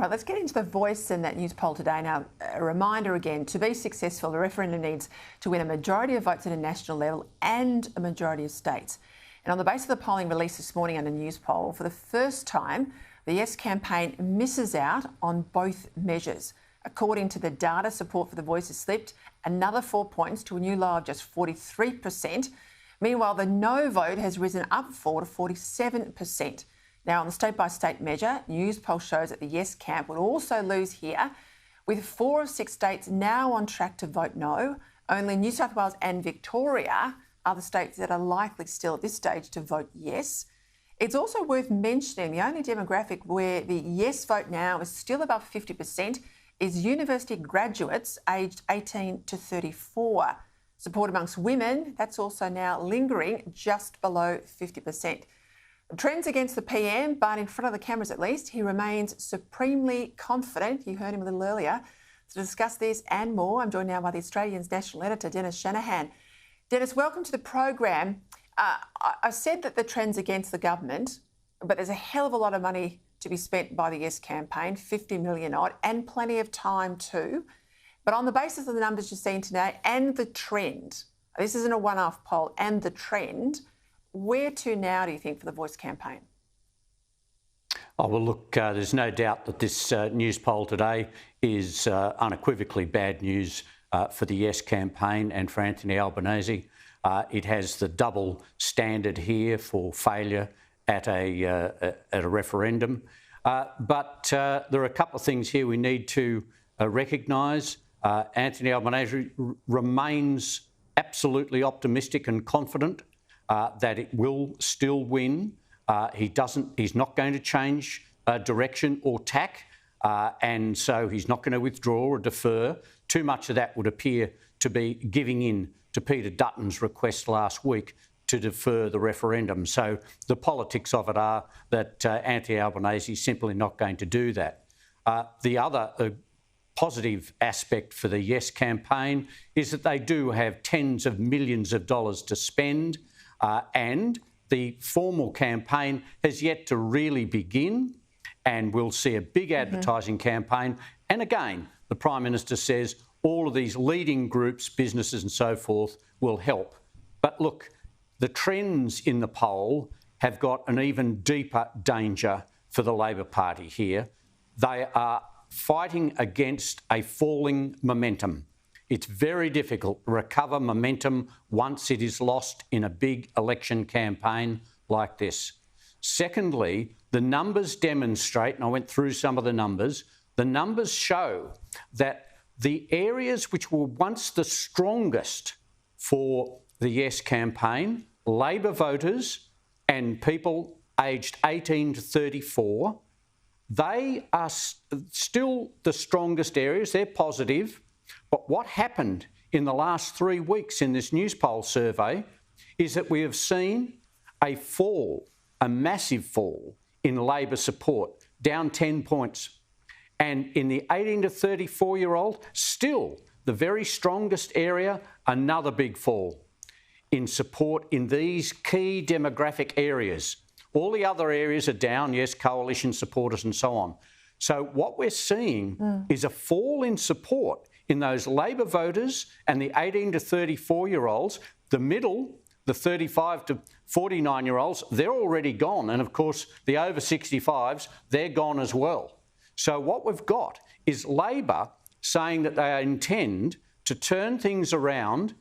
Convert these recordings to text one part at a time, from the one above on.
All right, let's get into the Voice in that news poll today. Now, a reminder again, to be successful, the referendum needs to win a majority of votes at a national level and a majority of states. And on the basis of the polling released this morning under News Poll, for the first time, the Yes campaign misses out on both measures. According to the data, support for the Voice has slipped another 4 points to a new low of just 43%. Meanwhile, the no vote has risen up 4 to 47%. Now, on the state-by-state measure, News Poll shows that the Yes camp would also lose here, with 4 of 6 states now on track to vote no. Only New South Wales and Victoria are the states that are likely still at this stage to vote yes. It's also worth mentioning the only demographic where the yes vote now is still above 50% is university graduates aged 18 to 34. Support amongst women, that's also now lingering just below 50%. Trends against the PM, but in front of the cameras at least, he remains supremely confident. You heard him a little earlier. To discuss this and more, I'm joined now by the Australian's national editor, Dennis Shanahan. Dennis, welcome to the program. I said that the trend's against the government, but there's a hell of a lot of money to be spent by the Yes campaign, 50 million odd, and plenty of time too. But on the basis of the numbers you've seen today and the trend, this isn't a one-off poll, and the trend, where to now, do you think, for the Voice campaign? Oh, well, look, there's no doubt that this news poll today is unequivocally bad news for the Yes campaign and for Anthony Albanese. It has the double standard here for failure at a referendum. But there are a couple of things here we need to recognise. Anthony Albanese remains absolutely optimistic and confident that it will still win. He's not going to change direction or tack, and so he's not going to withdraw or defer. Too much of that would appear to be giving in to Peter Dutton's request last week to defer the referendum. So the politics of it are that Anthony Albanese is simply not going to do that. The other positive aspect for the Yes campaign is that they do have tens of millions of dollars to spend, and the formal campaign has yet to really begin, and we'll see a big advertising campaign. And again, the Prime Minister says all of these leading groups, businesses and so forth will help. But look, the trends in the poll have got an even deeper danger for the Labor Party here. They are fighting against a falling momentum. It's very difficult to recover momentum once it is lost in a big election campaign like this. Secondly, the numbers demonstrate, and I went through some of the numbers show that the areas which were once the strongest for the Yes campaign, Labor voters and people aged 18 to 34, they are still the strongest areas. They're positive. But what happened in the last 3 weeks in this news poll survey is that we have seen a fall, a massive fall in Labor support, down 10 points. And in the 18 to 34-year-old, still the very strongest area, another big fall in support in these key demographic areas. All the other areas are down, yes, coalition supporters and so on. So what we're seeing is a fall in support in those Labor voters and the 18 to 34-year-olds. The middle, the 35 to 49-year-olds, they're already gone. And of course, the over 65s, they're gone as well. So what we've got is Labor saying that they intend to turn things around,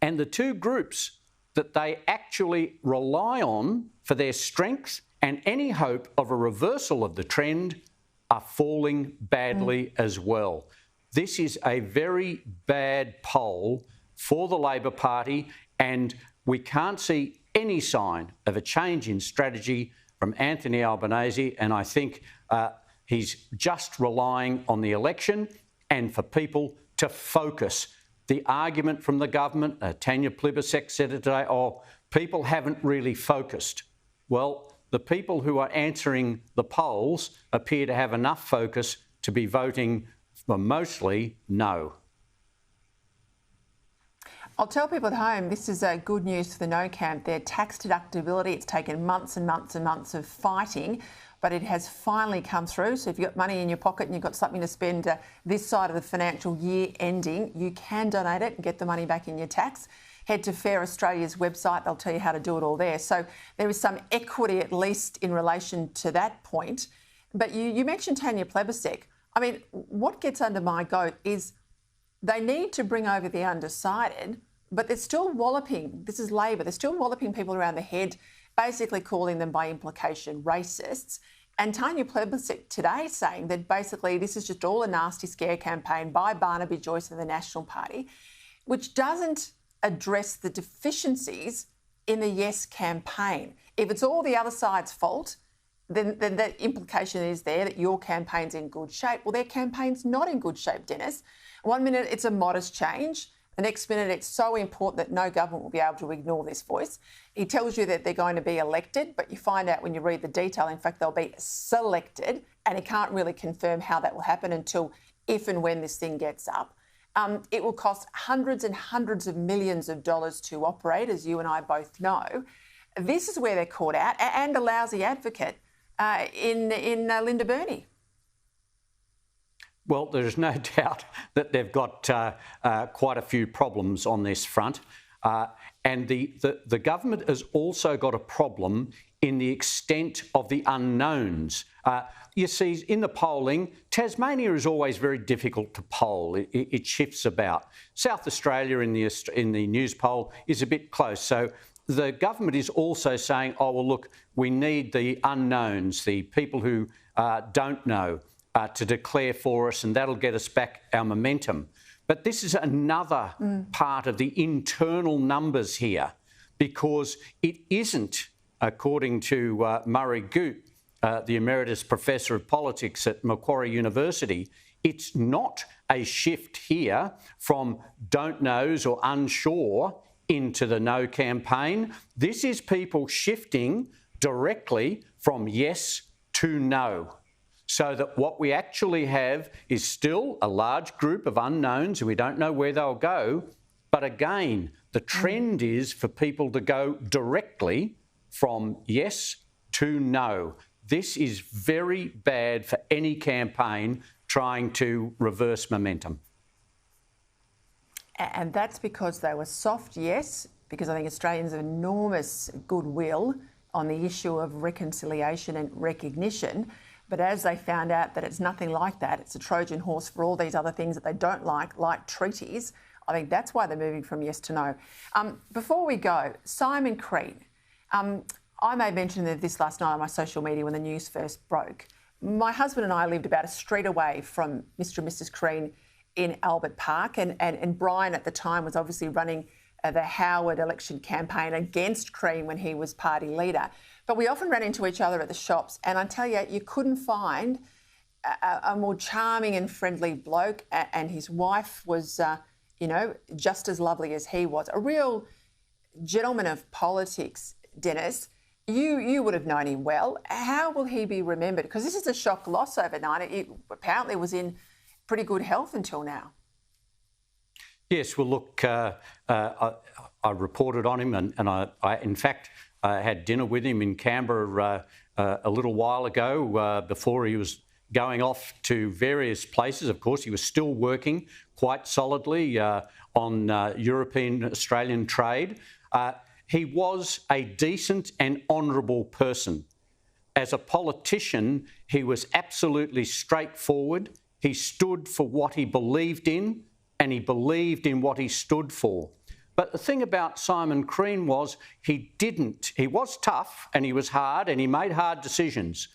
and the two groups that they actually rely on for their strength and any hope of a reversal of the trend are falling badly as well. This is a very bad poll for the Labor Party, and we can't see any sign of a change in strategy from Anthony Albanese, and I think he's just relying on the election and for people to focus. The argument from the government, Tanya Plibersek said it today, people haven't really focused. Well, the people who are answering the polls appear to have enough focus to be voting for mostly no. I'll tell people at home this is good news for the No camp. Their tax deductibility, it's taken months and months and months of fighting, but it has finally come through. So if you've got money in your pocket and you've got something to spend this side of the financial year ending, you can donate it and get the money back in your tax. Head to Fair Australia's website. They'll tell you how to do it all there. So there is some equity, at least in relation to that point. But you mentioned Tanya Plibersek. I mean, what gets under my goat is they need to bring over the undecided, but they're still walloping, this is Labor, they're still walloping people around the head, basically calling them by implication racists. And Tanya Plibersek today saying that basically this is just all a nasty scare campaign by Barnaby Joyce and the National Party, which doesn't address the deficiencies in the Yes campaign. If it's all the other side's fault, then the implication is there that your campaign's in good shape. Well, their campaign's not in good shape, Dennis. 1 minute it's a modest change. The next minute it's so important that no government will be able to ignore this voice. He tells you that they're going to be elected, but you find out when you read the detail, in fact, they'll be selected, and he can't really confirm how that will happen until if and when this thing gets up. It will cost hundreds and hundreds of millions of dollars to operate, as you and I both know. This is where they're caught out, and a lousy advocate in Linda Burney. Well, there's no doubt that they've got quite a few problems on this front. And the government has also got a problem in the extent of the unknowns. You see, in the polling, Tasmania is always very difficult to poll. It shifts about. South Australia in the news poll is a bit close. So the government is also saying, oh, well, look, we need the unknowns, the people who don't know, to declare for us, and that'll get us back our momentum. But this is another part of the internal numbers here, because it isn't, according to Murray Goot, the Emeritus Professor of Politics at Macquarie University, it's not a shift here from don't knows or unsure into the no campaign. This is people shifting directly from yes to no. So that what we actually have is still a large group of unknowns and we don't know where they'll go. But again, the trend is for people to go directly from yes to no. This is very bad for any campaign trying to reverse momentum. And that's because they were soft yes, because I think Australians have enormous goodwill on the issue of reconciliation and recognition. But as they found out that it's nothing like that, it's a Trojan horse for all these other things that they don't like treaties, I think that's why they're moving from yes to no. Before we go, Simon Crean. I made mention of this last night on my social media when the news first broke. My husband and I lived about a street away from Mr. and Mrs. Crean in Albert Park, and Brian at the time was obviously running the Howard election campaign against Crean when he was party leader. But we often ran into each other at the shops, and I tell you, you couldn't find a more charming and friendly bloke, and his wife was, just as lovely as he was. A real gentleman of politics, Dennis. You would have known him well. How will he be remembered? Because this is a shock loss overnight. It apparently was in pretty good health until now. Yes, well, look, I reported on him, and I in fact, had dinner with him in Canberra a little while ago before he was going off to various places. Of course, he was still working quite solidly on European-Australian trade. He was a decent and honourable person. As a politician, he was absolutely straightforward. He stood for what he believed in, and he believed in what he stood for. But the thing about Simon Crean was he was tough and he was hard and he made hard decisions,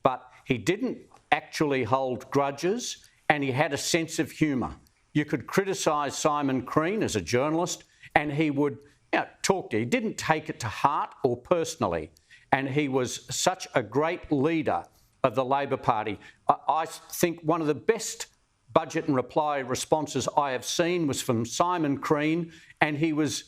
but he didn't actually hold grudges and he had a sense of humour. You could criticise Simon Crean as a journalist and he would talk to you. He didn't take it to heart or personally, and he was such a great leader of the Labor Party. I think one of the best budget and reply responses I have seen was from Simon Crean, and he was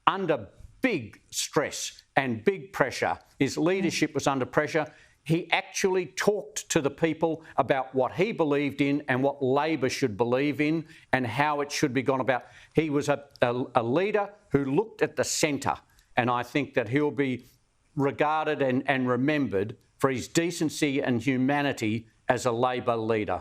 under big stress and big pressure. His leadership was under pressure. He actually talked to the people about what he believed in and what Labor should believe in and how it should be gone about. He was a leader who looked at the centre, and I think that he'll be regarded and remembered for his decency and humanity as a Labor leader.